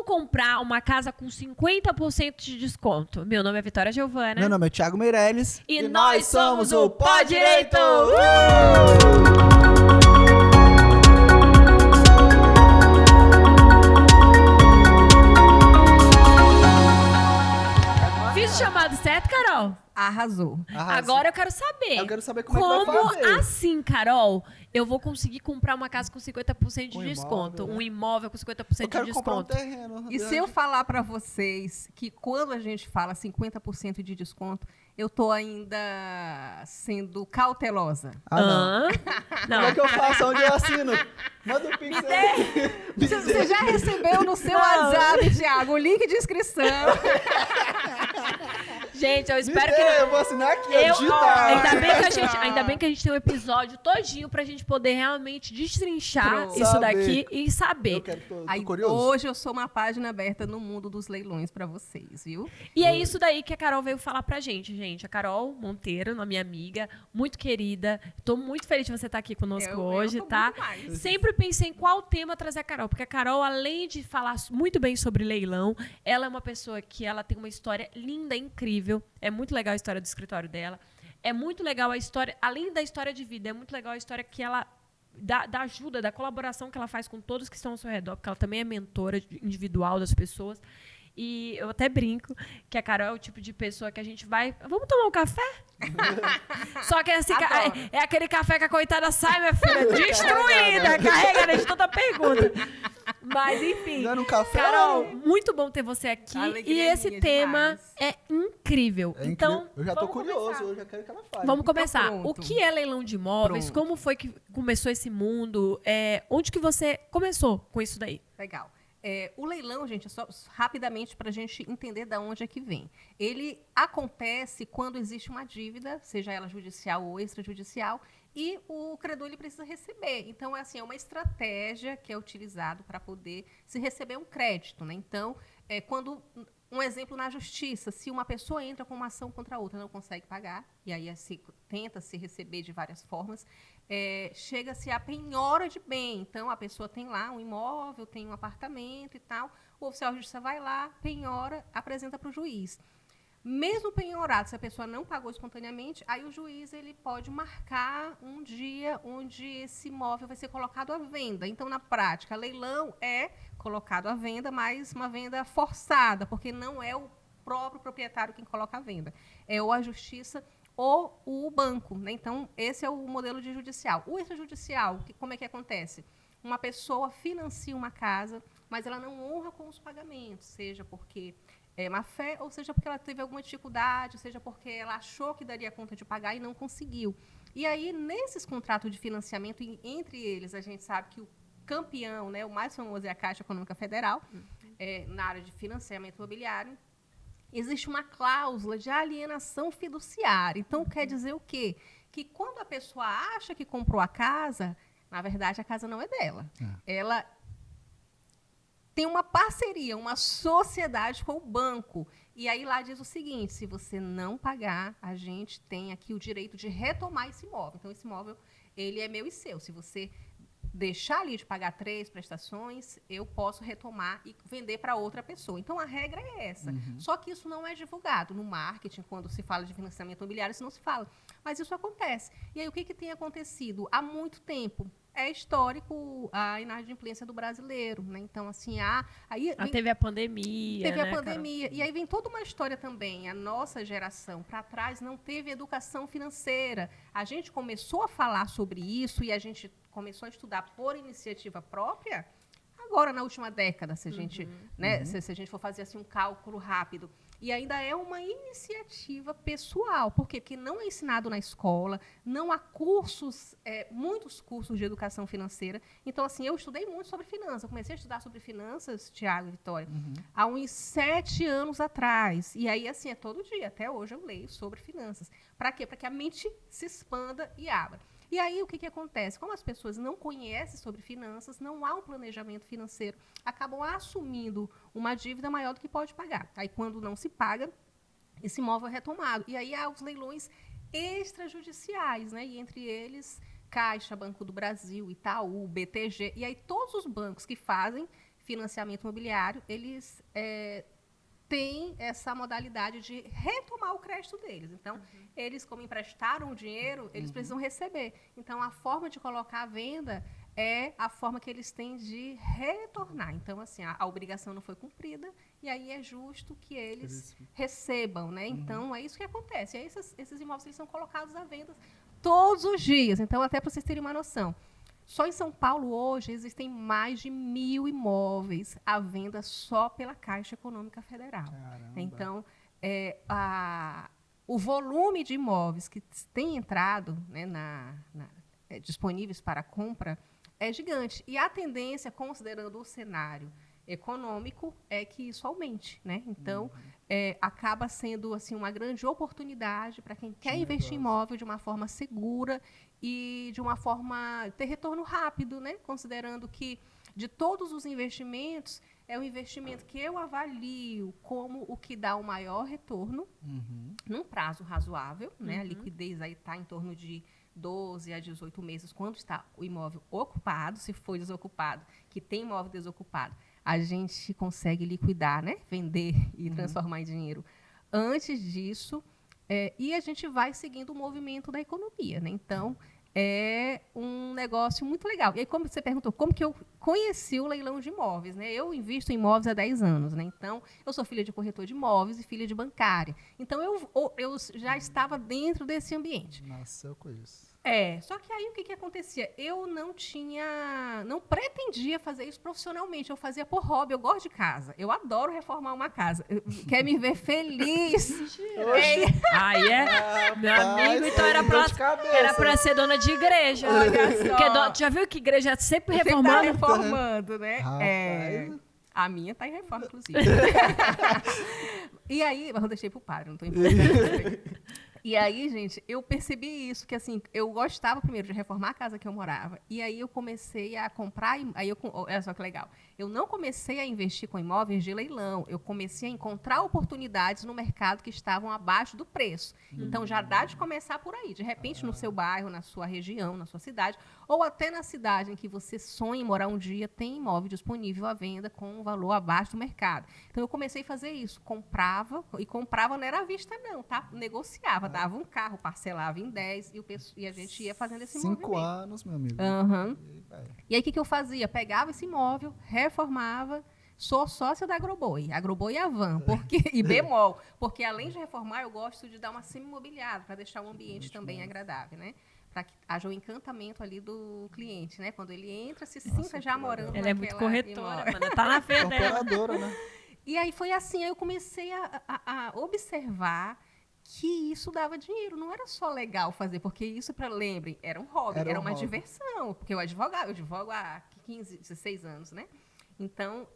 comprar uma casa com 50% de desconto? Meu nome é Vitória Giovana. Meu nome é Thiago Meirelles. E nós somos o Pó Direito! Fiz o chamado certo, Carol? Arrasou. Agora eu quero saber. Eu quero saber como é que vai fazer. Assim, Carol, eu vou conseguir comprar uma casa com 50% de desconto. Imóvel, né? Um imóvel com 50% Eu quero de comprar um desconto. terreno. E se eu falar pra vocês que quando a gente fala 50% de desconto, eu tô ainda sendo cautelosa. Não. Não. Como é que eu faço? Onde eu assino? Manda um pix aí. Você já recebeu no seu WhatsApp, Thiago, o link de inscrição. Gente, eu espero Me que... dê, eu vou assinar aqui, digitar. Ainda bem que a gente tem um episódio todinho pra gente poder realmente destrinchar Pronto. isso Saber. daqui e saber. Eu quero, tô Aí, curioso. hoje eu sou uma página aberta no mundo dos leilões pra vocês, viu? E é isso daí que a Carol veio falar pra gente. A Carol Monteiro, minha amiga, muito querida. Tô muito feliz de você estar aqui conosco Eu hoje, tô tá? muito mais. Sempre pensei em qual tema trazer a Carol, porque a Carol, além de falar muito bem sobre leilão, ela é uma pessoa que ela tem uma história linda, incrível. É muito legal a história do escritório dela. É muito legal a história, além da história de vida, é muito legal a história que ela da ajuda, da colaboração que ela faz com todos que estão ao seu redor, porque ela também é mentora individual das pessoas. E eu até brinco que a Carol é o tipo de pessoa que a gente vai... Vamos tomar um café? Só que é aquele café que a coitada sai, minha filha, destruída, carregada de toda pergunta. Mas, enfim. Dando um café. Carol, muito bom ter você aqui. Alegria E esse minha tema demais. é incrível. É Então, incrível. Eu já tô vamos curioso, começar. eu já quero que ela fale. Vamos começar. pronto. O que é leilão de imóveis? Pronto. Como foi que começou esse mundo? Onde que você começou com isso daí? Legal. O leilão, gente, é só rapidamente para a gente entender de onde é que vem. Ele acontece quando existe uma dívida, seja ela judicial ou extrajudicial, e o credor ele precisa receber. Então, é uma estratégia que é utilizado para poder se receber um crédito, né? Então, quando um exemplo na justiça, se uma pessoa entra com uma ação contra a outra e não consegue pagar, e aí tenta se receber de várias formas, chega-se a penhora de bem. Então, a pessoa tem lá um imóvel, tem um apartamento e tal, o oficial de justiça vai lá, penhora, apresenta para o juiz. Mesmo penhorado, se a pessoa não pagou espontaneamente, aí o juiz ele pode marcar um dia onde esse imóvel vai ser colocado à venda. Então, na prática, leilão é colocado à venda, mas uma venda forçada, porque não é o próprio proprietário quem coloca à venda. É ou a justiça ou o banco, né? Então, esse é o modelo de judicial. O extrajudicial, como é que acontece? Uma pessoa financia uma casa, mas ela não honra com os pagamentos, seja porque é má fé, ou seja porque ela teve alguma dificuldade, seja porque ela achou que daria conta de pagar e não conseguiu. E aí, nesses contratos de financiamento, entre eles, a gente sabe que o campeão, né, o mais famoso é a Caixa Econômica Federal, na área de financiamento imobiliário, existe uma cláusula de alienação fiduciária. Então, quer dizer o quê? Que quando a pessoa acha que comprou a casa, na verdade, a casa não é dela. Ela tem uma parceria, uma sociedade com o banco. E aí lá diz o seguinte, se você não pagar, a gente tem aqui o direito de retomar esse imóvel. Então, esse imóvel, ele é meu e seu. Se você deixar ali de pagar 3 prestações, eu posso retomar e vender para outra pessoa. Então, a regra é essa. Só que isso não é divulgado no marketing, quando se fala de financiamento imobiliário, isso não se fala. Mas isso acontece. E aí, o que tem acontecido? Há muito tempo, é histórico a inadimplência do brasileiro, né? Então, assim, Teve a pandemia, teve né, a pandemia. Carol? E aí vem toda uma história também. A nossa geração, para trás, não teve educação financeira. A gente começou a falar sobre isso e a gente começou a estudar por iniciativa própria agora, na última década, se a gente, se a gente for fazer assim, um cálculo rápido. E ainda é uma iniciativa pessoal. Por quê? Porque não é ensinado na escola, não há cursos, muitos cursos de educação financeira. Então, assim, eu estudei muito sobre finanças. Eu comecei a estudar sobre finanças, Thiago e Vitória, há uns 7 anos atrás. E aí, assim, todo dia. Até hoje eu leio sobre finanças. Para quê? Para que a mente se expanda e abra. E aí, o que acontece? Como as pessoas não conhecem sobre finanças, não há um planejamento financeiro, acabam assumindo uma dívida maior do que pode pagar. Aí, quando não se paga, esse imóvel é retomado. E aí, há os leilões extrajudiciais, né? E entre eles, Caixa, Banco do Brasil, Itaú, BTG. E aí, todos os bancos que fazem financiamento imobiliário, eles têm essa modalidade de retomar o crédito deles. Então, eles, como emprestaram o dinheiro, eles precisam receber. Então, a forma de colocar à venda é a forma que eles têm de retornar. Então, assim, a obrigação não foi cumprida, e aí é justo que eles recebam, né? Então, é isso que acontece. E aí, esses imóveis eles são colocados à venda todos os dias. Então, até para vocês terem uma noção, só em São Paulo, hoje, existem mais de 1.000 imóveis à venda só pela Caixa Econômica Federal. Caramba. Então, o volume de imóveis que tem entrado, né, disponíveis para compra é gigante. E a tendência, considerando o cenário econômico, é que isso aumente, né? Então, acaba sendo assim, uma grande oportunidade para quem quer investir em imóvel de uma forma segura e de uma forma ter retorno rápido, né? Considerando que de todos os investimentos, é o investimento que eu avalio como o que dá o maior retorno num prazo razoável, né? A liquidez aí está em torno de 12 a 18 meses, quando está o imóvel ocupado. Se for desocupado, que tem imóvel desocupado, a gente consegue liquidar, né? Vender e transformar em dinheiro antes disso. E a gente vai seguindo o movimento da economia, né? Então, é um negócio muito legal. E aí, como você perguntou, como que eu conheci o leilão de imóveis, né? Eu invisto em imóveis há 10 anos, né? Então, eu sou filha de corretor de imóveis e filha de bancária. Então, eu já estava dentro desse ambiente. Nossa, eu conheço. Só que aí o que acontecia? Eu não pretendia fazer isso profissionalmente, eu fazia por hobby, eu gosto de casa, eu adoro reformar uma casa. Quer me ver feliz? Meu amigo, então era pra ser dona de igreja. Olha só. Porque já viu que igreja é sempre reformando? Sempre tá reformando, né? Rapaz. A minha está em reforma, inclusive. E aí, mas eu deixei pro padre, não estou importando. E aí, gente, eu percebi isso, que assim, eu gostava primeiro de reformar a casa que eu morava. E aí eu comecei a comprar, olha só que legal. Eu não comecei a investir com imóveis de leilão, eu comecei a encontrar oportunidades no mercado que estavam abaixo do preço. Então já dá de começar por aí. De repente, no seu bairro, na sua região, na sua cidade, ou até na cidade em que você sonha em morar um dia, tem imóvel disponível à venda com um valor abaixo do mercado. Então eu comecei a fazer isso, comprava não era à vista não, tá? Negociava, dava um carro, parcelava em 10 e a gente ia fazendo esse movimento. 5 anos, meu amigo. E aí o que eu fazia? Pegava esse imóvel, reformava. Sou sócia da Agroboi e Avan, e Bemol, porque além de reformar, eu gosto de dar uma semi-imobiliada para deixar o ambiente também agradável, né? Para que haja o encantamento ali do cliente, né? Quando ele entra, se sinta já morando naquela... Ela é muito corretora, mano. Tá na frente dela. Operadora, né? E aí foi assim, aí eu comecei a observar que isso dava dinheiro. Não era só legal fazer, porque isso, lembrem, era um hobby, era uma diversão. Porque eu advogo há 15, 16 anos, né? Então,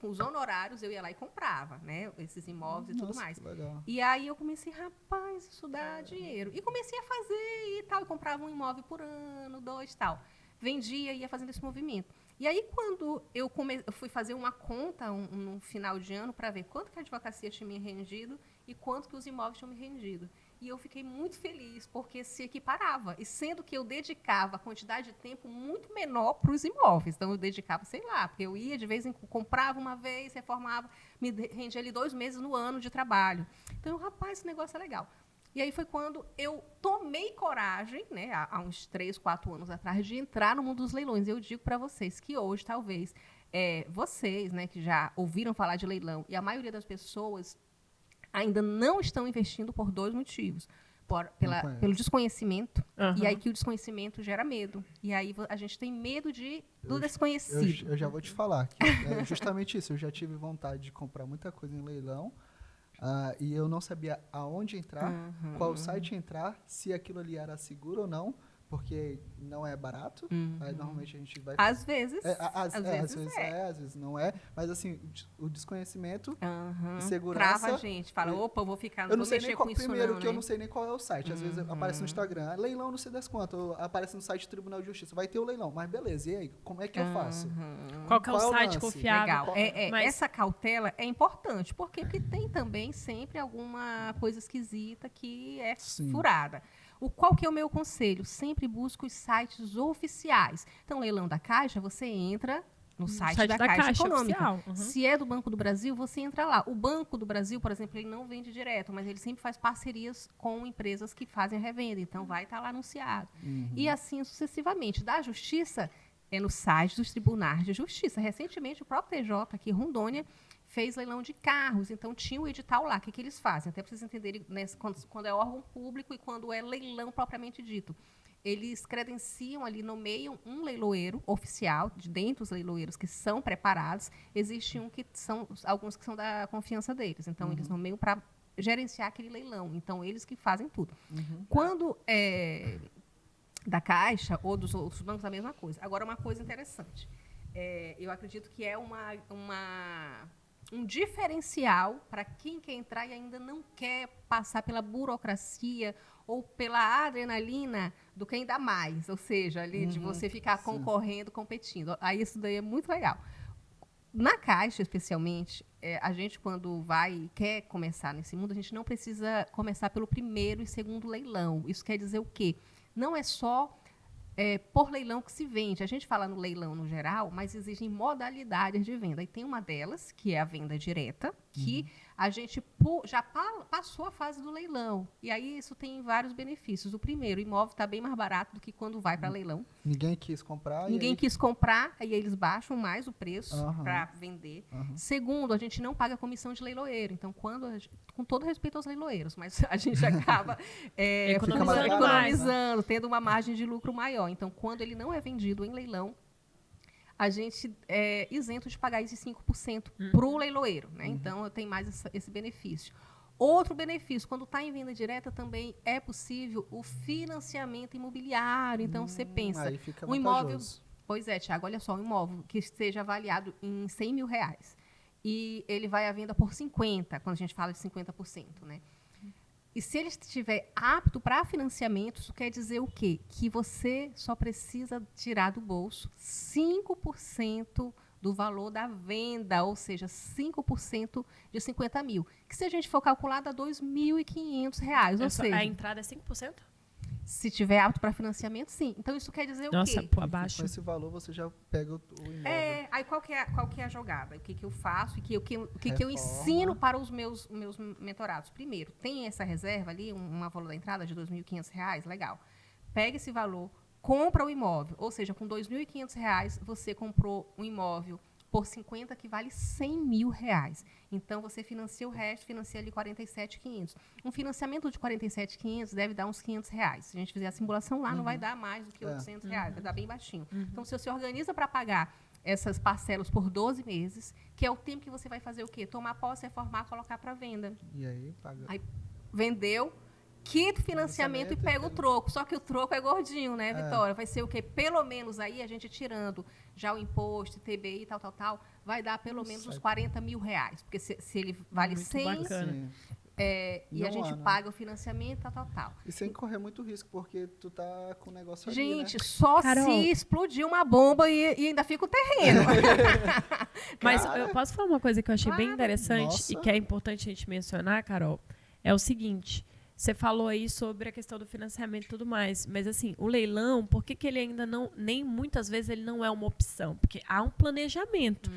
com os honorários, eu ia lá e comprava, né? Esses imóveis e tudo mais. Legal. E aí eu comecei, rapaz, isso dá dinheiro. E comecei a fazer e tal. Eu comprava um imóvel por ano, 2 tal. Vendia e ia fazendo esse movimento. E aí, quando eu fui fazer uma conta no final de ano para ver quanto que a advocacia tinha me rendido e quanto que os imóveis tinham me rendido. E eu fiquei muito feliz, porque se equiparava. E sendo que eu dedicava a quantidade de tempo muito menor para os imóveis. Então, eu dedicava, sei lá, porque eu ia de vez em quando, comprava uma vez, reformava, me rendia ali 2 meses no ano de trabalho. Então, rapaz, esse negócio é legal. E aí foi quando eu tomei coragem, né, há uns 3, 4 anos atrás, de entrar no mundo dos leilões. E eu digo para vocês que hoje, talvez, vocês, né, que já ouviram falar de leilão, e a maioria das pessoas ainda não estão investindo por 2 motivos. Pelo desconhecimento, e aí que o desconhecimento gera medo. E aí a gente tem medo do desconhecido. Eu já vou te falar, que é justamente isso. Eu já tive vontade de comprar muita coisa em leilão, e eu não sabia aonde entrar, qual site entrar, se aquilo ali era seguro ou não, porque não é barato. Aí, normalmente a gente vai... Às vezes. Às vezes não é. Mas, assim, o desconhecimento e segurança... Trava a gente. Fala, opa, eu vou ficar, não vou mexer com isso não. Primeiro, que eu não sei nem qual é o site. Às vezes aparece no Instagram, leilão não sei das quantas. Aparece no site do Tribunal de Justiça. Vai ter o leilão. Mas, beleza, e aí? Como é que eu faço? Qual que é o site lance? confiável? Legal. Essa cautela é importante, porque tem também sempre alguma coisa esquisita que é furada. Qual que é o meu conselho? Sempre busque os sites oficiais. Então, leilão da Caixa, você entra no site da Caixa Econômica. Oficial. Uhum. Se é do Banco do Brasil, você entra lá. O Banco do Brasil, por exemplo, ele não vende direto, mas ele sempre faz parcerias com empresas que fazem a revenda. Então, vai estar lá anunciado. E assim sucessivamente. Da Justiça, é no site dos tribunais de justiça. Recentemente, o próprio TJ aqui, Rondônia, fez leilão de carros. Então, tinha o edital lá. O que eles fazem? Até para vocês entenderem, né, quando é órgão público e quando é leilão propriamente dito. Eles credenciam ali, nomeiam um leiloeiro oficial, de dentro dos leiloeiros que são preparados. Existe alguns que são da confiança deles. Então, eles nomeiam para gerenciar aquele leilão. Então, eles que fazem tudo. Quando é da Caixa ou dos outros bancos, a mesma coisa. Agora, uma coisa interessante. Eu acredito que é um diferencial para quem quer entrar e ainda não quer passar pela burocracia ou pela adrenalina do quem dá mais, ou seja, ali de você ficar concorrendo, competindo. Aí isso daí é muito legal. Na Caixa, especialmente, a gente, quando quer começar nesse mundo, a gente não precisa começar pelo primeiro e segundo leilão. Isso quer dizer o quê? Não é só por leilão que se vende. A gente fala no leilão no geral, mas existem modalidades de venda. E tem uma delas, que é a venda direta, que a gente já passou a fase do leilão. E aí isso tem vários benefícios. O primeiro, o imóvel está bem mais barato do que quando vai para leilão. Ninguém quis comprar. Ninguém quis comprar, aí eles baixam mais o preço para vender. Segundo, a gente não paga comissão de leiloeiro. Então, com todo respeito aos leiloeiros, mas a gente acaba economizando, tendo uma margem de lucro maior. Então, quando ele não é vendido em leilão, a gente é isento de pagar esses 5% para o leiloeiro. Né? Então, eu tenho mais esse benefício. Outro benefício, quando está em venda direta, também é possível o financiamento imobiliário. Então, você pensa, aí fica um imóvel... vantajoso. Pois é, Tiago, olha só, um imóvel que esteja avaliado em R$100 mil e ele vai à venda por 50%, quando a gente fala de 50%. Né? E se ele estiver apto para financiamento, isso quer dizer o quê? Que você só precisa tirar do bolso 5% do valor da venda, ou seja, 5% de 50 mil. Que se a gente for calcular, dá R$2.500. Ou seja, a entrada é 5%? Se tiver apto para financiamento, sim. Então, isso quer dizer o quê? Nossa, pô, abaixo. Com esse valor, você já pega o imóvel. Aí qual que é a jogada? O que eu faço e o que eu ensino para os meus mentorados? Primeiro, tem essa reserva ali, uma valor da entrada de R$2.500, legal. Pega esse valor, compra o imóvel. Ou seja, com R$2.500, você comprou um imóvel por 50, que vale R$100 mil. Então, você financia o resto, financia ali 47.500. Um financiamento de 47.500 deve dar uns R$500. Se a gente fizer a simulação lá, não vai dar mais do que R$800, vai dar bem baixinho. Então, se você organiza para pagar essas parcelas por 12 meses, que é o tempo que você vai fazer o quê? Tomar posse, reformar, colocar para venda. E aí, paga. Aí, vendeu, quita o financiamento e pega o troco. Só que o troco é gordinho, né, Vitória? Vai ser o quê? Pelo menos aí, a gente tirando já o imposto, TBI, tal, vai dar pelo menos uns R$40 mil. Porque se ele vale Muito 100, bacana. e a gente paga o financiamento, tal. E sem correr muito risco, porque tu tá com o negócio ali, Gente, né? só Carol, se explodir uma bomba e ainda fica o terreno. Mas eu posso falar uma coisa que eu achei bem Claro. interessante Nossa. e que é importante a gente mencionar, Carol? É o seguinte, você falou aí sobre a questão do financiamento e tudo mais, mas assim, o leilão, por que ele ainda não, nem muitas vezes ele não é uma opção? Porque há um planejamento.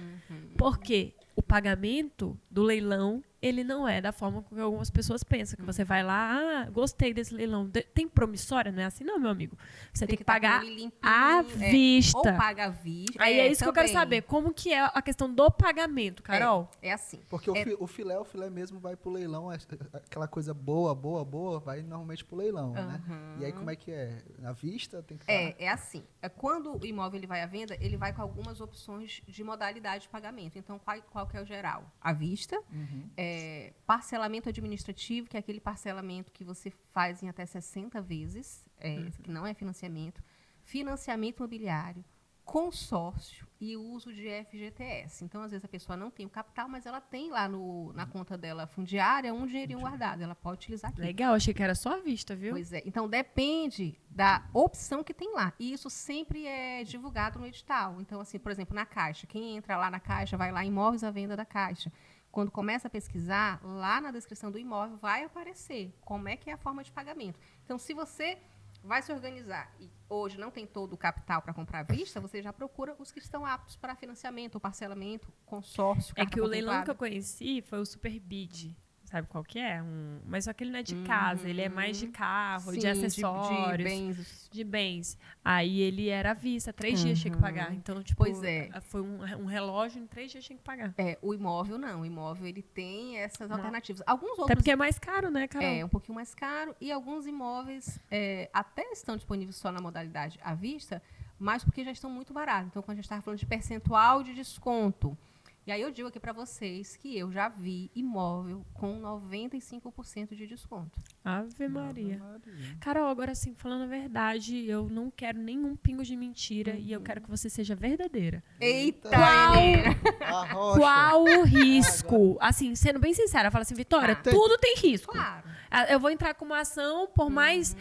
Porque o pagamento do leilão, ele não é da forma que algumas pessoas pensam, que você vai lá, gostei desse leilão, tem promissória? Não é assim não, meu amigo. Você tem que pagar à vista. Ou paga à vista. Aí é isso que eu quero saber, como que é a questão do pagamento, Carol? É assim. Porque o filé mesmo vai pro leilão, aquela coisa boa, vai normalmente pro leilão, né? E aí como é que é? À vista tem que estar... É assim. Quando o imóvel ele vai à venda, ele vai com algumas opções de modalidade de pagamento. Então, qual que é o geral? À vista, parcelamento administrativo, que é aquele parcelamento que você faz em até 60 vezes, que não é financiamento imobiliário, consórcio e uso de FGTS. Então, às vezes, a pessoa não tem o capital, mas ela tem lá na conta dela fundiária um dinheirinho guardado. Ela pode utilizar aqui. Legal, achei que era só à vista, viu? Pois é. Então, depende da opção que tem lá. E isso sempre é divulgado no edital. Então, assim, por exemplo, na Caixa. Quem entra lá na Caixa, vai lá em imóveis à venda da Caixa. Quando começa a pesquisar, lá na descrição do imóvel vai aparecer como é que é a forma de pagamento. Então, se você vai se organizar e hoje não tem todo o capital para comprar à vista, você já procura os que estão aptos para financiamento, parcelamento, consórcio, É carta que o leilão que eu contemplada. conheci foi o Super Bid. Sabe qual que é? Mas só que ele não é de casa, ele é mais de carro, Sim, de acessórios, de bens. de bens. Aí ele era à vista, 3 dias tinha que pagar. Então, tipo, Pois é. foi um relógio, em 3 dias tinha que pagar. O imóvel não, o imóvel ele tem essas alternativas. Alguns Até outros porque é mais caro, né, Carol? é um pouquinho mais caro e alguns imóveis até estão disponíveis só na modalidade à vista, mas porque já estão muito baratos. Então, quando a gente estava falando de percentual de desconto, e aí eu digo aqui para vocês que eu já vi imóvel com 95% de desconto. Ave Maria. Carol, agora assim, falando a verdade, eu não quero nenhum pingo de mentira e eu quero que você seja verdadeira. Eita, Qual- Helena! A rocha. Qual o risco? Assim, sendo bem sincera, fala assim, Vitória, Tá. tudo tem risco. Claro. Eu vou entrar com uma ação, por mais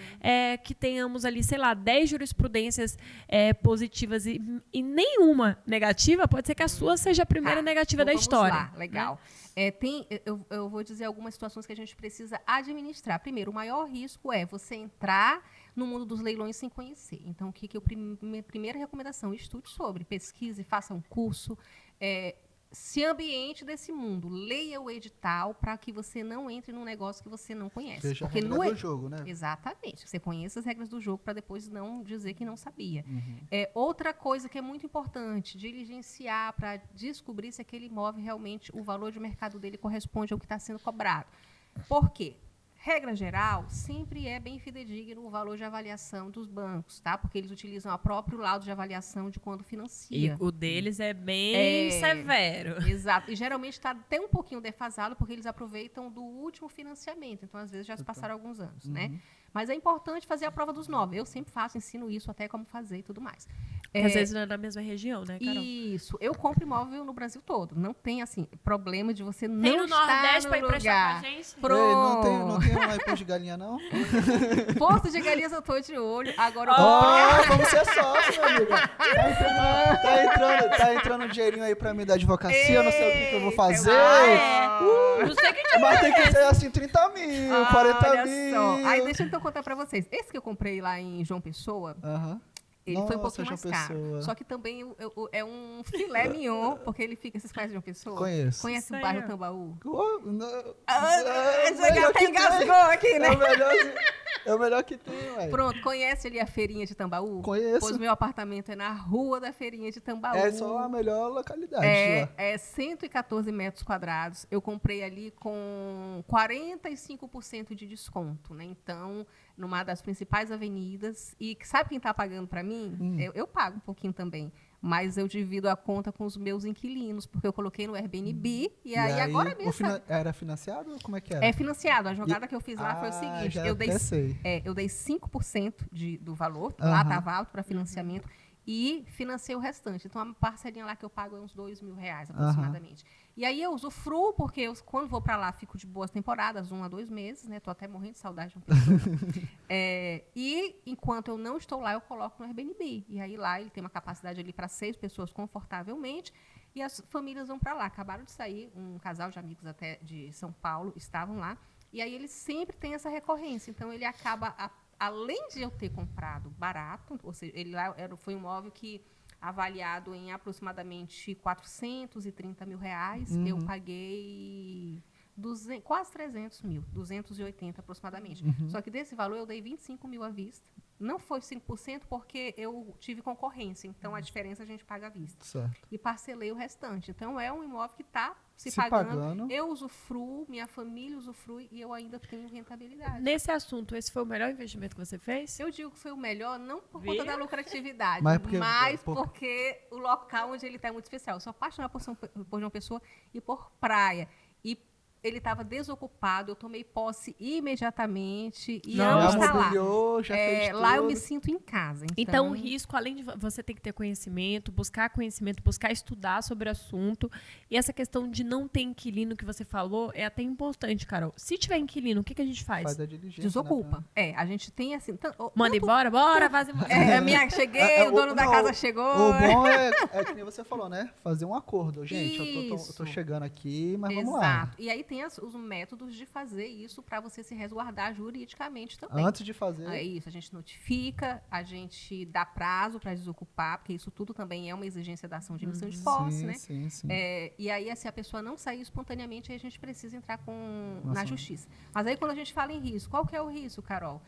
que tenhamos ali, sei lá, 10 jurisprudências positivas e nenhuma negativa, pode ser que a sua seja a primeira negativa Então da vamos história. lá, legal. Eu vou dizer algumas situações que a gente precisa administrar. Primeiro, o maior risco é você entrar no mundo dos leilões sem conhecer. Então, minha primeira recomendação, estude sobre, pesquise, faça um curso, se ambiente desse mundo, leia o edital para que você não entre num negócio que você não conhece. Veja a Porque regra no do jogo, né? Exatamente. Você conheça as regras do jogo para depois não dizer que não sabia. Outra coisa que é muito importante, diligenciar para descobrir se aquele imóvel realmente, o valor de mercado dele corresponde ao que está sendo cobrado. Por quê? Regra geral, sempre é bem fidedigno o valor de avaliação dos bancos, tá? Porque eles utilizam o próprio laudo de avaliação de quando E financia. o deles é bem severo. Exato. E geralmente está até um pouquinho defasado, porque eles aproveitam do último financiamento. Então, às vezes, já se passaram alguns anos, né? Mas é importante fazer a prova dos 9. Eu sempre faço, ensino isso até como fazer e tudo mais. Porque às vezes não é na mesma região, né, Carol? Isso. Eu compro imóvel no Brasil todo. Não tem, assim, problema de você não Tem no estar Nordeste no pra lugar. emprestar pra gente? Ei, Pronto. não tem lá em Porto de Galinha, não? Porto de Galinhas eu tô de olho. Agora eu Ó, vamos ser sócio, meu amigo. Tá entrando um dinheirinho aí pra mim da advocacia, eu não sei o que eu vou fazer. Não sei quem Mas tem que ser assim, 30 mil, 40 Olha mil. só. Aí deixa eu então contar pra vocês. Esse que eu comprei lá em João Pessoa, Aham. ele foi um Nossa, pouquinho mais João caro. Pessoa. Só que também é um filé mignon, porque ele fica... Vocês conhecem João Pessoa? Conheço. Conhece o Sei, bairro ó. Tambaú? Esse Você até engasgou aqui, né? É o melhor que tem, ué. Pronto, conhece ali a feirinha de Tambaú? Conheço. Pois meu apartamento é na rua da feirinha de Tambaú. É só a melhor localidade lá. É 114 metros quadrados. Eu comprei ali com 45% de desconto, né? Então, numa das principais avenidas. E sabe quem está pagando para mim? Eu pago um pouquinho também. Mas eu divido a conta com os meus inquilinos, porque eu coloquei no Airbnb. E aí agora mesmo. Era financiado? Como é que era? É financiado. A jogada que eu fiz lá foi o seguinte: já eu dei até sei. eu dei 5% do valor, lá estava alto para financiamento, e financei o restante. Então, a parcelinha lá que eu pago é uns R$2.000 aproximadamente. E aí eu usufruo, porque quando vou para lá, fico de boas temporadas, 1 a 2 meses, né? Tô até morrendo de saudade de uma pessoa. E enquanto eu não estou lá, eu coloco no Airbnb. E aí lá ele tem uma capacidade ali para 6 pessoas confortavelmente. E as famílias vão para lá. Acabaram de sair, um casal de amigos até de São Paulo estavam lá. E aí ele sempre tem essa recorrência. Então, ele acaba, além de eu ter comprado barato, ou seja, ele lá foi um imóvel que, avaliado em aproximadamente R$430 mil, eu paguei quase 300 mil, 280 aproximadamente. Só que desse valor eu dei 25 mil à vista. Não foi 5% porque eu tive concorrência, então a diferença a gente paga à vista. Certo. E parcelei o restante. Então é um imóvel que está se pagando. pagando. Eu usufruo, minha família usufrui e eu ainda tenho rentabilidade. Nesse assunto, esse foi o melhor investimento que você fez? Eu digo que foi o melhor, não por Viu? conta da lucratividade, Mas mas porque- porque o local onde ele está é muito especial. Eu sou apaixonada por João Pessoa e por praia. E ele estava desocupado, eu tomei posse imediatamente e Não, amo Já estar lá. mobiliou, já fez tudo. Lá eu me sinto em casa. Então, o risco, além de você ter que ter conhecimento, buscar estudar sobre o assunto, e essa questão de não ter inquilino que você falou é até importante, Carol. Se tiver inquilino, o que a gente faz? Faz a diligência. desocupa. A gente tem assim... Manda embora, bora, vaza embora. Cheguei, o dono da casa chegou. O bom é que nem você falou, né? Fazer um acordo. Gente, eu tô Isso. chegando aqui, mas vamos lá. Exato. E aí tem tem os métodos de fazer isso para você se resguardar juridicamente também. Antes de fazer. É isso, a gente notifica, a gente dá prazo para desocupar, porque isso tudo também é uma exigência da ação de emissão de posse, sim, né? Sim. E aí, se a pessoa não sair espontaneamente, aí a gente precisa entrar na justiça. Mas aí, quando a gente fala em risco, qual que é o risco, Carol?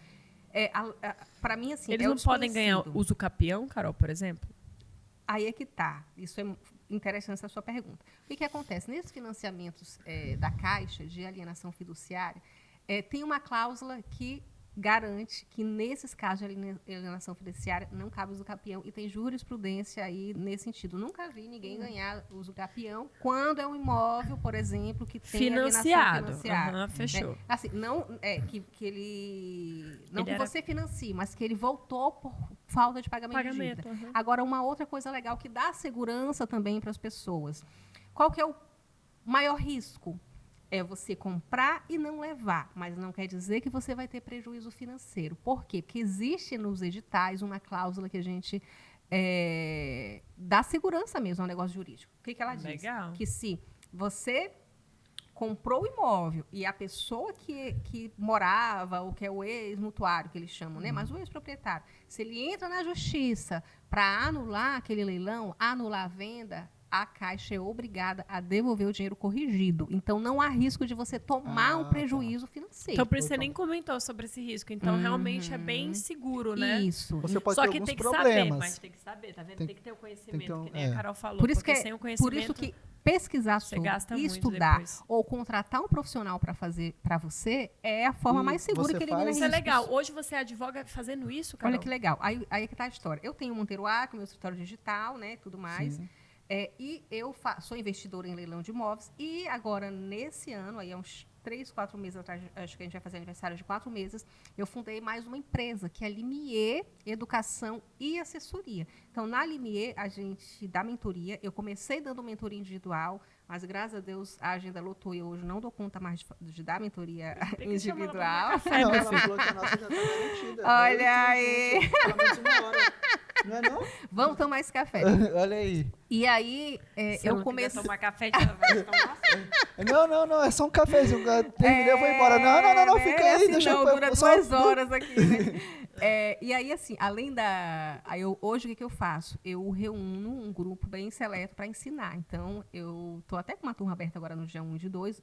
Para mim, assim, eles não podem ganhar uso capião, Carol, por exemplo? Aí é que tá. Isso é interessante essa sua pergunta. O que acontece? Nesses financiamentos da Caixa de alienação fiduciária, tem uma cláusula que garante que, nesses casos de alienação fiduciária, não cabe uso capião, e tem jurisprudência aí nesse sentido. Nunca vi ninguém ganhar uso capião quando é um imóvel, por exemplo, que tem alienação fiduciária. Fechou. Assim, não que você financie, mas que ele voltou por falta de pagamento de dívida. Agora, uma outra coisa legal que dá segurança também para as pessoas. Qual que é o maior risco? É você comprar e não levar, mas não quer dizer que você vai ter prejuízo financeiro. Por quê? Porque existe nos editais uma cláusula que a gente dá segurança mesmo ao negócio jurídico. O que ela diz? Legal. Que se você comprou o imóvel e a pessoa que morava, ou que é o ex-mutuário, que eles chamam, né? Mas o ex-proprietário, se ele entra na justiça para anular aquele leilão, anular a venda, a Caixa é obrigada a devolver o dinheiro corrigido. Então, não há risco de você tomar um prejuízo financeiro. Então, por isso você nem comentou sobre esse risco. Então, realmente é bem seguro, né? Isso. Você pode Só ter que alguns tem que problemas. saber, mas tem que saber, tá vendo? Tem que ter o conhecimento, que nem a Carol falou. Por isso sem o conhecimento, por isso que pesquisar sobre, estudar ou contratar um profissional para fazer para você é a forma mais segura que elimina riscos. Isso é legal. Hoje você advoga fazendo isso, Carol? Olha que legal. Aí é que tá a história. Eu tenho o Monteiro Acre, meu escritório digital, né, tudo mais. Sim. E eu sou investidora em leilão de imóveis. E agora, nesse ano, aí há uns 3, 4 meses atrás, acho que a gente vai fazer aniversário de 4 meses, eu fundei mais uma empresa, que é a Limier Educação e Assessoria. Então, na Limier, a gente dá mentoria. Eu comecei dando mentoria individual, mas, graças a Deus, a agenda lotou e hoje não dou conta mais de dar mentoria individual. Não, ela falou que a nossa já está garantida. Olha aí! Pelo menos 1 hora. Não é não? Vamos tomar esse café. Olha aí. E aí, eu comecei... tomar café, vai tomar Não, é só um cafezinho. Terminei, eu vou embora. Não, fica aí, assim, deixa não, eu... dura 2 horas aqui, né? E aí, assim, além da... hoje, o que eu faço? Eu reúno um grupo bem seleto para ensinar. Então, eu estou até com uma turma aberta agora no dia 1 e 2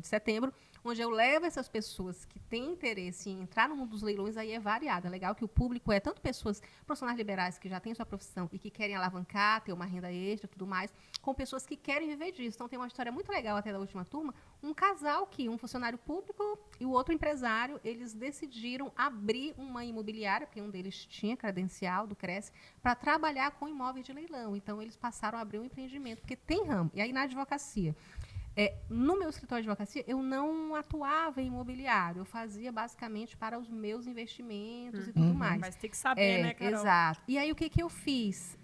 de setembro, onde eu levo essas pessoas que têm interesse em entrar no mundo dos leilões, aí é variado. É legal que o público é tanto pessoas profissionais liberais que já têm sua profissão e que querem alavancar, ter uma renda extra e tudo mais, com pessoas que querem viver disso. Então, tem uma história muito legal até da última turma, um casal que um funcionário público e o outro empresário, eles decidiram abrir uma imobiliária, porque um deles tinha credencial do Cresce, para trabalhar com imóveis de leilão. Então, eles passaram a abrir um empreendimento, porque tem ramo. E aí, na advocacia, no meu escritório de advocacia, eu não atuava em imobiliário. Eu fazia basicamente para os meus investimentos e tudo mais. Mas tem que saber, né, Carol? Exato. E aí, o que eu fiz?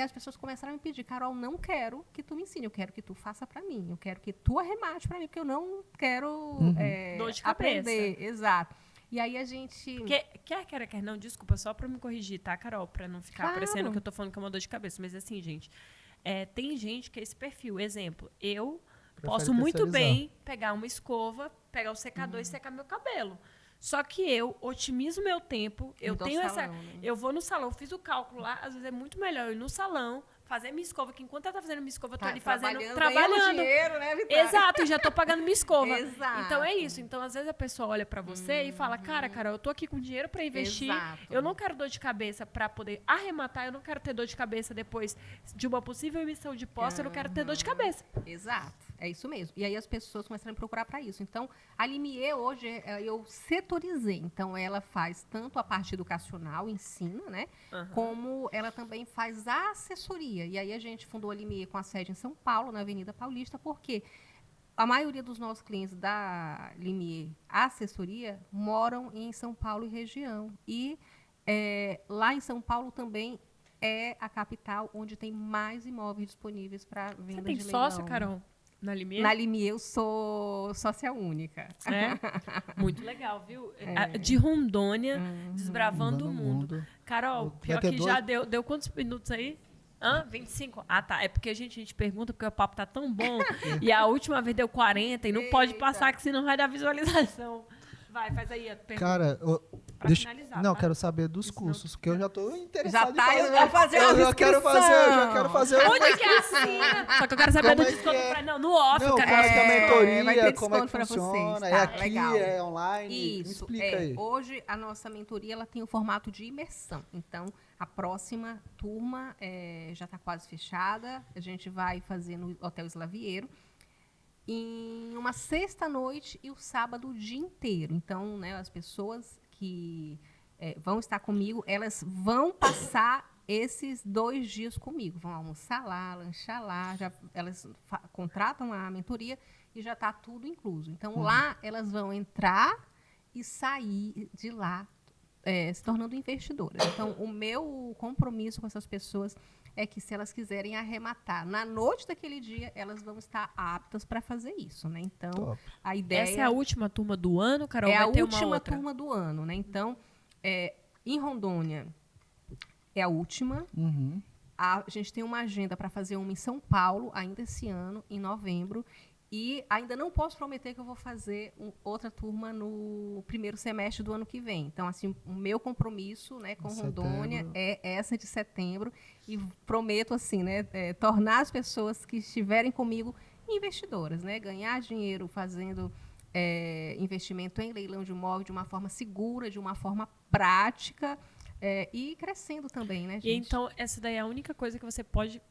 As pessoas começaram a me pedir, Carol, não quero que tu me ensine, eu quero que tu faça para mim. Eu quero que tu arremate para mim, porque eu não quero dor de aprender. cabeça. Exato. E aí, a gente... Quer não, desculpa, só para me corrigir, tá, Carol? Para não ficar parecendo que eu tô falando que é uma dor de cabeça. Mas assim, gente... tem gente que é esse perfil. Exemplo, eu posso muito bem pegar uma escova, pegar o secador e secar meu cabelo. Só que eu otimizo meu tempo, eu vou no salão, fiz o cálculo lá, às vezes é muito melhor eu ir no salão, fazer minha escova, que enquanto ela tá fazendo minha escova, eu tô ali trabalhando. Dinheiro, né, Vitória? Exato, já tô pagando minha escova. Exato. Então é isso. Então, às vezes a pessoa olha pra você e fala, cara, eu tô aqui com dinheiro pra investir. Exato. Eu não quero dor de cabeça pra poder arrematar, eu não quero ter dor de cabeça depois de uma possível emissão de posse, eu não quero ter dor de cabeça. Exato, é isso mesmo. E aí as pessoas começaram a me procurar para isso. Então, a Limier hoje, eu setorizei. Então, ela faz tanto a parte educacional, ensina, né? Como ela também faz a assessoria. E aí a gente fundou a Limier com a sede em São Paulo, na Avenida Paulista, porque a maioria dos nossos clientes da Limier Assessoria moram em São Paulo e região. E lá em São Paulo também é a capital onde tem mais imóveis disponíveis para venda de leilão. Você tem sócio, Carol? Na Limier? Na Limier eu sou sócia única. Muito legal, viu? De Rondônia, desbravando o mundo. Carol, pior que já deu quantos minutos aí? Hã? 25? Ah, tá. É porque a gente pergunta porque o papo tá tão bom. E a última vez deu 40 e não pode passar, que senão vai dar visualização. Vai, faz aí a pergunta. Cara, Pra finalizar, não, tá? quero saber dos cursos, porque eu já tô interessado Já tá, em eu vou fazer a eu já quero fazer Onde que é assim? Só que eu quero saber Como do é que desconto é? pra... Não, no off. Não, eu como quero é que é a vai ter mentoria, como é que desconto pra vocês, funciona, tá? é aqui, Legal. é online, me Isso, explica aí. Hoje, a nossa mentoria ela tem o formato de imersão. Então, a próxima turma já está quase fechada. A gente vai fazer no Hotel Slaviero em uma sexta-noite e o sábado o dia inteiro. Então, né, as pessoas que vão estar comigo, elas vão passar esses 2 dias comigo. Vão almoçar lá, lanchar lá, elas contratam a mentoria e já está tudo incluso. Então, lá elas vão entrar e sair de lá se tornando investidoras. Então, o meu compromisso com essas pessoas é que, se elas quiserem arrematar na noite daquele dia, elas vão estar aptas para fazer isso, né? Então, Top. a ideia... Essa é a última turma do ano, Carol? É vai a ter uma última outra? turma do ano, né? Então, em Rondônia, é a última. Uhum. A gente tem uma agenda para fazer uma em São Paulo, ainda esse ano, em novembro. E ainda não posso prometer que eu vou fazer outra turma no primeiro semestre do ano que vem. Então, assim, o meu compromisso, né, com Rondônia é essa de setembro. E prometo, assim, né, tornar as pessoas que estiverem comigo investidoras, né? Ganhar dinheiro fazendo investimento em leilão de imóvel de uma forma segura, de uma forma prática e crescendo também, né, gente? E então, essa daí é a única coisa que você pode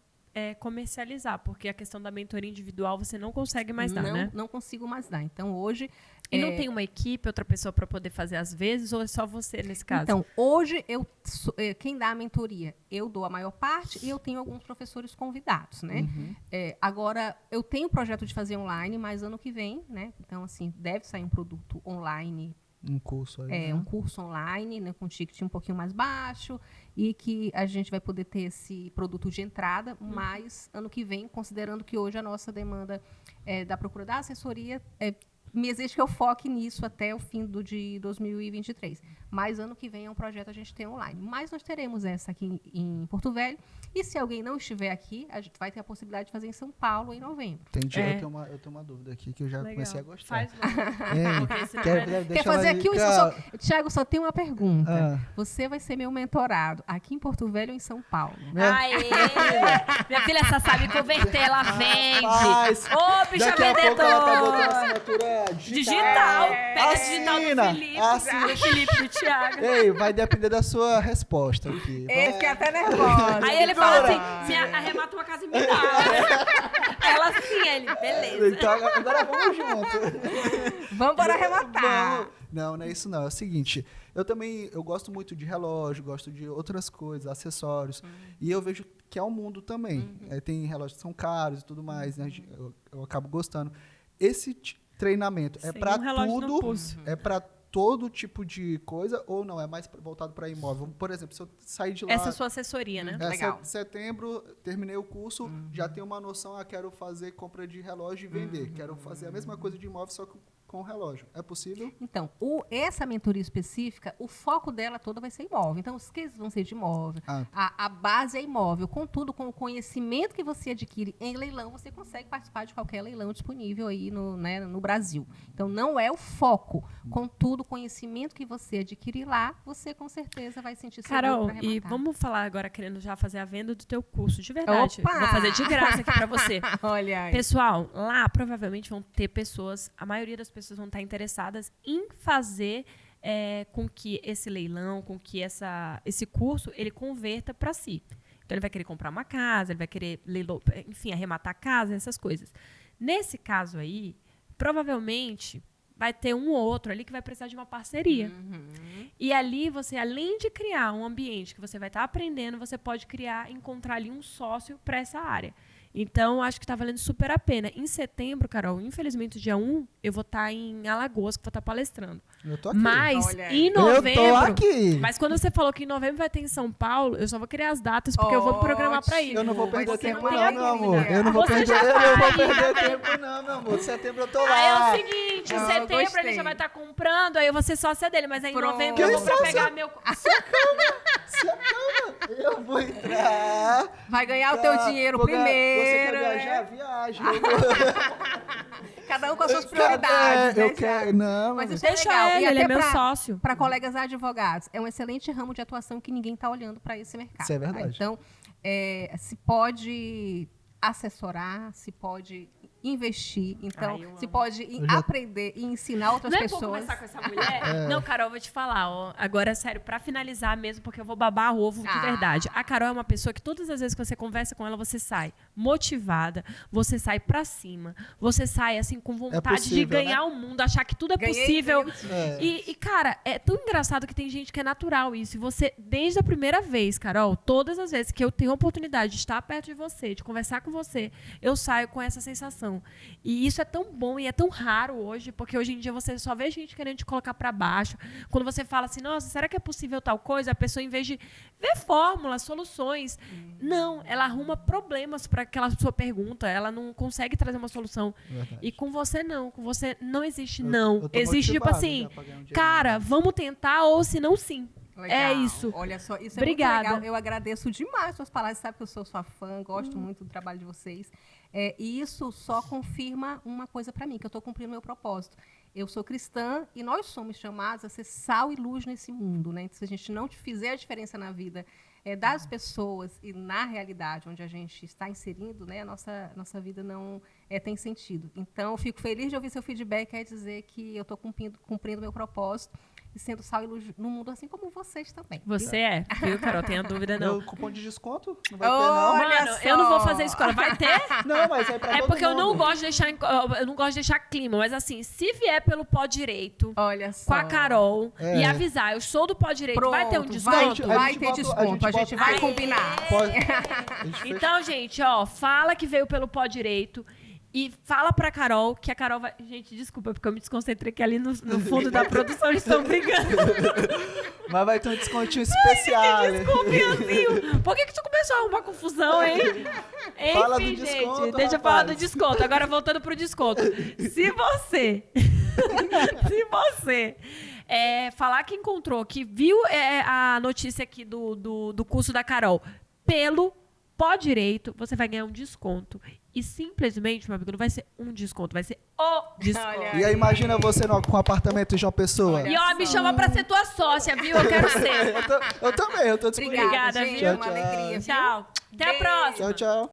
comercializar, porque a questão da mentoria individual você não consegue mais dar, né? Não consigo mais dar. Então, hoje... E não tem uma equipe, outra pessoa para poder fazer às vezes, ou é só você nesse caso? Então, hoje, quem dá a mentoria, eu dou a maior parte e eu tenho alguns professores convidados, né? Uhum. Agora, eu tenho o projeto de fazer online, mas ano que vem, né? Então, assim, deve sair um produto online. Um curso aí. Um curso online, né, com ticket um pouquinho mais baixo, e que a gente vai poder ter esse produto de entrada, mas ano que vem, considerando que hoje a nossa demanda da procura da assessoria me exige que eu foque nisso até o fim de 2023. Mas ano que vem é um projeto a gente tem online. Mas nós teremos essa aqui em Porto Velho. E se alguém não estiver aqui, a gente vai ter a possibilidade de fazer em São Paulo em novembro. Entendi. Eu tenho uma dúvida aqui que eu já comecei a gostar. Faz logo. Quer fazer aqui? Tiago, só tem uma pergunta. Você vai ser meu mentorado aqui em Porto Velho ou em São Paulo? Aê! Minha filha só sabe converter, ela vende. Ô, bicha daqui a pouco ela tá botando vendedora! assinatura Digital. Pega digital do Felipe. Assina. Felipe do Thiago. Ei, vai depender da sua resposta aqui. Ele fica até nervosa. Aí ele fala assim, arremata uma casa e me dá. Ela assim, ele, beleza. Então, agora vamos junto. Vamos para arrematar. Não é isso não. É o seguinte, eu gosto muito de relógio, gosto de outras coisas, acessórios. E eu vejo que é um mundo também. Tem relógios que são caros e tudo mais, né? Eu acabo gostando. Esse treinamento é para tudo? É para todo tipo de coisa ou não? É mais voltado para imóvel? Por exemplo, se eu sair de lá... Essa é a sua assessoria, né? Legal. Setembro, terminei o curso, já tenho uma noção, quero fazer compra de relógio e vender. Quero fazer a mesma coisa de imóvel, só que com relógio. É possível? Então, essa mentoria específica, o foco dela toda vai ser imóvel. Então, os cases vão ser de imóvel. A base é imóvel. Contudo, com o conhecimento que você adquire em leilão, você consegue participar de qualquer leilão disponível aí no Brasil. Então, não é o foco. Contudo, o conhecimento que você adquirir lá, você com certeza vai sentir seguro Carol, pra arrematar. e vamos falar agora, querendo já fazer a venda do teu curso, de verdade. Opa! Vou fazer de graça aqui pra você. Olha aí. Pessoal, lá provavelmente vão ter pessoas, a maioria das pessoas vão estar interessadas em fazer com que esse leilão, com que esse curso, ele converta para si. Então, ele vai querer comprar uma casa, ele vai querer, enfim, arrematar a casa, essas coisas. Nesse caso aí, provavelmente, vai ter um ou outro ali que vai precisar de uma parceria. E ali, você, além de criar um ambiente que você vai estar aprendendo, você pode encontrar ali um sócio para essa área. Então, acho que está valendo super a pena. Em setembro, Carol, infelizmente, dia 1, eu vou estar em Alagoas, que vou estar palestrando. Eu tô aqui. Mas, em novembro... Eu tô aqui. Mas quando você falou que em novembro vai ter em São Paulo, eu só vou criar as datas, porque eu vou me programar para ir. Eu não vou perder tempo não não, tem meu amor. Eu não vou Você perder já vai. tempo não, meu amor. Setembro eu tô lá. Aí é o seguinte, em setembro gostei. ele já vai estar comprando, aí eu vou ser sócia dele, mas aí em Pronto. novembro eu vou pra pegar meu... Se acalma, eu vou entrar. Vai ganhar o teu dinheiro primeiro. Você quer viajar? Viaja. Cada um com as suas prioridades, né, Eu quero, não. Mas isso Deixa é legal. ele, E ele até é meu sócio. Para colegas advogados, é um excelente ramo de atuação que ninguém está olhando para esse mercado. Isso é verdade. Tá? Então, se pode assessorar, se pode investir, então, eu se amo. pode aprender e ensinar outras Não é pessoas. bom conversar com essa mulher? Não, Carol, eu vou te falar, ó. Agora, sério, pra finalizar mesmo, porque eu vou babar ovo de verdade. A Carol é uma pessoa que todas as vezes que você conversa com ela, você sai motivada, você sai pra cima, você sai, assim, com vontade de possível, ganhar o mundo, achar que tudo é possível. E, cara, é tão engraçado que tem gente que é natural isso. E você, desde a primeira vez, Carol, todas as vezes que eu tenho a oportunidade de estar perto de você, de conversar com você, eu saio com essa sensação. E isso é tão bom e é tão raro hoje, porque hoje em dia você só vê gente querendo te colocar pra baixo. Quando você fala assim, nossa, será que é possível tal coisa? A pessoa, em vez de ver fórmulas, soluções, não, ela arruma problemas para aquela sua pergunta, ela não consegue trazer uma solução. Verdade. E com você não existe Eu não. tô Existe tipo motivado assim, já pra ganhar um dinheiro. cara, vamos tentar ou se não sim. Legal. É isso. Olha só, isso Obrigada. é muito legal. Eu agradeço demais suas palavras. Você sabe que eu sou sua fã, gosto muito do trabalho de vocês. E isso só confirma uma coisa para mim, que eu estou cumprindo meu propósito. Eu sou cristã e nós somos chamados a ser sal e luz nesse mundo, né? Então, se a gente não fizer a diferença na vida das pessoas e na realidade onde a gente está inserindo, né, a nossa vida não tem sentido. Então, eu fico feliz de ouvir seu feedback, quer dizer que eu estou cumprindo meu propósito e sendo sal e luz no mundo, assim como vocês também. Você é, viu, Carol? Tenha dúvida não. Meu cupom de desconto? Não vai ter, não? Olha Mano, só. eu não vou fazer escola. Vai ter? Não, mas é pra É todo porque eu não mundo. gosto de deixar eu não gosto de deixar clima, mas assim, se vier pelo pó direito Olha só. com a Carol É. e avisar, eu sou do pó direito, Pronto, vai ter um vai, desconto? vai gente ter bota- desconto, a gente vai combinar. Pode- a gente fecha- Então, gente, ó, fala que veio pelo pó direito e fala pra Carol que a Carol vai... Gente, desculpa, porque eu me desconcentrei que ali no fundo da produção eles estão brigando. Mas vai ter um descontinho especial. Desculpa, Ianzinho. Por que tu começou a arrumar confusão, hein? Fala do Enfim, desconto, gente, deixa eu falar do rapaz. desconto. Agora, voltando pro desconto. Se você falar que encontrou, que viu a notícia aqui do curso da Carol pelo pó direito, você vai ganhar um desconto. E simplesmente, meu amigo, não vai ser um desconto, vai ser o desconto. Olha E aí, imagina você com um apartamento em João Pessoa. Olha. E ó, me só. chama pra ser tua sócia, viu? Eu quero ser. Eu também, eu tô disponível. Obrigada, Obrigada, gente. viu? Uma alegria. viu? Tchau. Até a Beijo. próxima. Tchau, tchau.